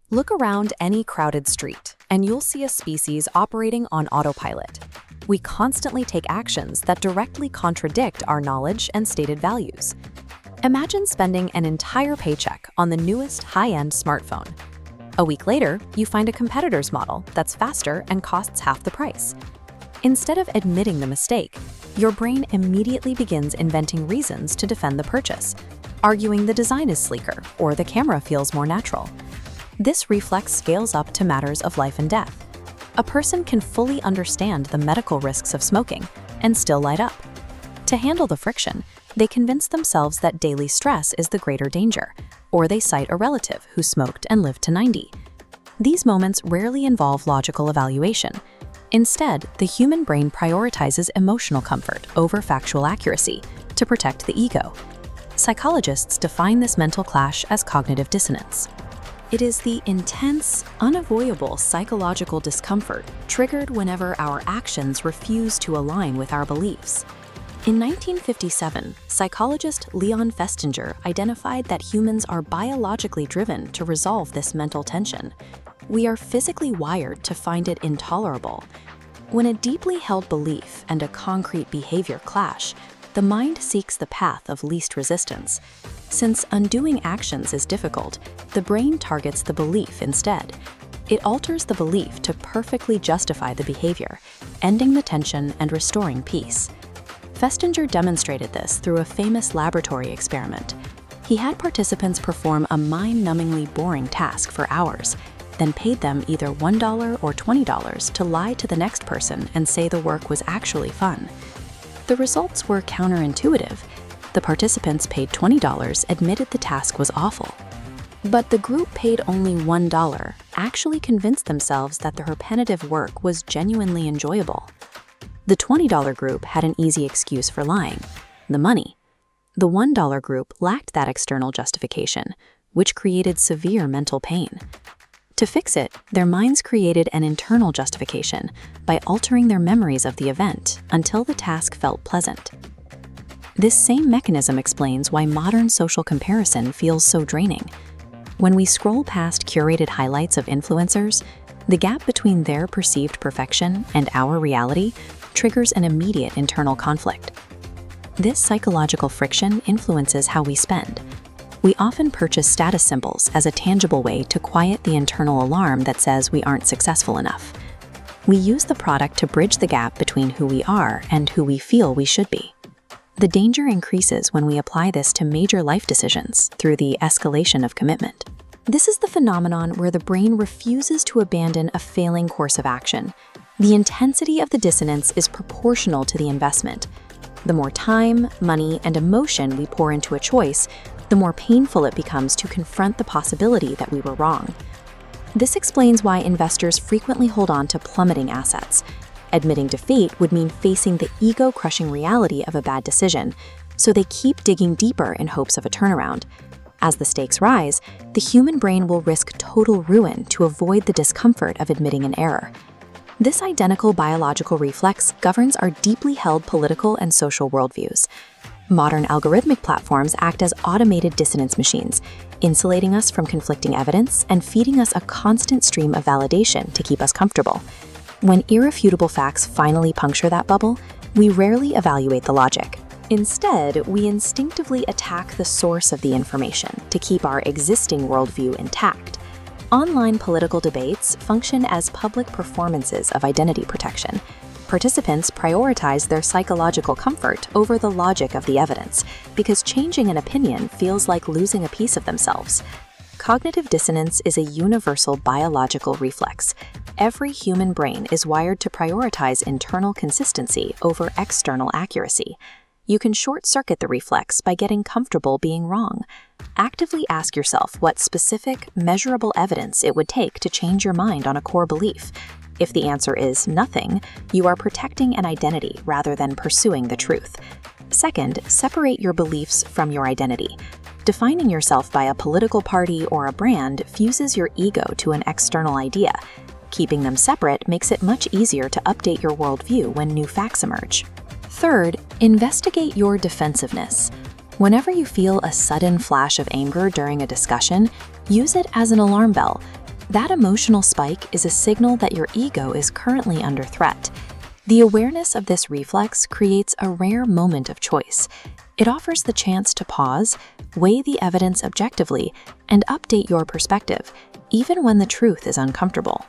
Look around any crowded street, and you'll see a species operating on autopilot. We constantly take actions that directly contradict our knowledge and stated values. Imagine spending an entire paycheck on the newest high-end smartphone. A week later, you find a competitor's model that's faster and costs half the price. Instead of admitting the mistake, your brain immediately begins inventing reasons to defend the purchase, arguing the design is sleeker or the camera feels more natural. This reflex scales up to matters of life and death. A person can fully understand the medical risks of smoking and still light up. To handle the friction, they convince themselves that daily stress is the greater danger, or they cite a relative who smoked and lived to 90. These moments rarely involve logical evaluation. Instead, the human brain prioritizes emotional comfort over factual accuracy to protect the ego. Psychologists define this mental clash as cognitive dissonance. It is the intense, unavoidable psychological discomfort triggered whenever our actions refuse to align with our beliefs. In 1957, psychologist Leon Festinger identified that humans are biologically driven to resolve this mental tension. We are physically wired to find it intolerable. When a deeply held belief and a concrete behavior clash, the mind seeks the path of least resistance. Since undoing actions is difficult, the brain targets the belief instead. It alters the belief to perfectly justify the behavior, ending the tension and restoring peace. Festinger demonstrated this through a famous laboratory experiment. He had participants perform a mind-numbingly boring task for hours, then paid them either $1 or $20 to lie to the next person and say the work was actually fun. The results were counterintuitive. The participants paid $20 admitted the task was awful. But the group paid only $1 actually convinced themselves that the repetitive work was genuinely enjoyable. The $20 group had an easy excuse for lying: the money. The $1 group lacked that external justification, which created severe mental pain. To fix it, their minds created an internal justification by altering their memories of the event until the task felt pleasant. This same mechanism explains why modern social comparison feels so draining. When we scroll past curated highlights of influencers, the gap between their perceived perfection and our reality triggers an immediate internal conflict. This psychological friction influences how we spend. We often purchase status symbols as a tangible way to quiet the internal alarm that says we aren't successful enough. We use the product to bridge the gap between who we are and who we feel we should be. The danger increases when we apply this to major life decisions through the escalation of commitment. This is the phenomenon where the brain refuses to abandon a failing course of action. The intensity of the dissonance is proportional to the investment. The more time, money, and emotion we pour into a choice, the more painful it becomes to confront the possibility that we were wrong. This explains why investors frequently hold on to plummeting assets. Admitting defeat would mean facing the ego-crushing reality of a bad decision, so they keep digging deeper in hopes of a turnaround. As the stakes rise, the human brain will risk total ruin to avoid the discomfort of admitting an error. This identical biological reflex governs our deeply held political and social worldviews. Modern algorithmic platforms act as automated dissonance machines, insulating us from conflicting evidence and feeding us a constant stream of validation to keep us comfortable. When irrefutable facts finally puncture that bubble, we rarely evaluate the logic. Instead, we instinctively attack the source of the information to keep our existing worldview intact. Online political debates function as public performances of identity protection. Participants prioritize their psychological comfort over the logic of the evidence because changing an opinion feels like losing a piece of themselves. Cognitive dissonance is a universal biological reflex. Every human brain is wired to prioritize internal consistency over external accuracy. You can short-circuit the reflex by getting comfortable being wrong. Actively ask yourself what specific, measurable evidence it would take to change your mind on a core belief. If the answer is nothing, you are protecting an identity rather than pursuing the truth. Second, separate your beliefs from your identity. Defining yourself by a political party or a brand fuses your ego to an external idea. Keeping them separate makes it much easier to update your worldview when new facts emerge. Third, investigate your defensiveness. Whenever you feel a sudden flash of anger during a discussion, use it as an alarm bell. That emotional spike is a signal that your ego is currently under threat. The awareness of this reflex creates a rare moment of choice. It offers the chance to pause, weigh the evidence objectively, and update your perspective, even when the truth is uncomfortable.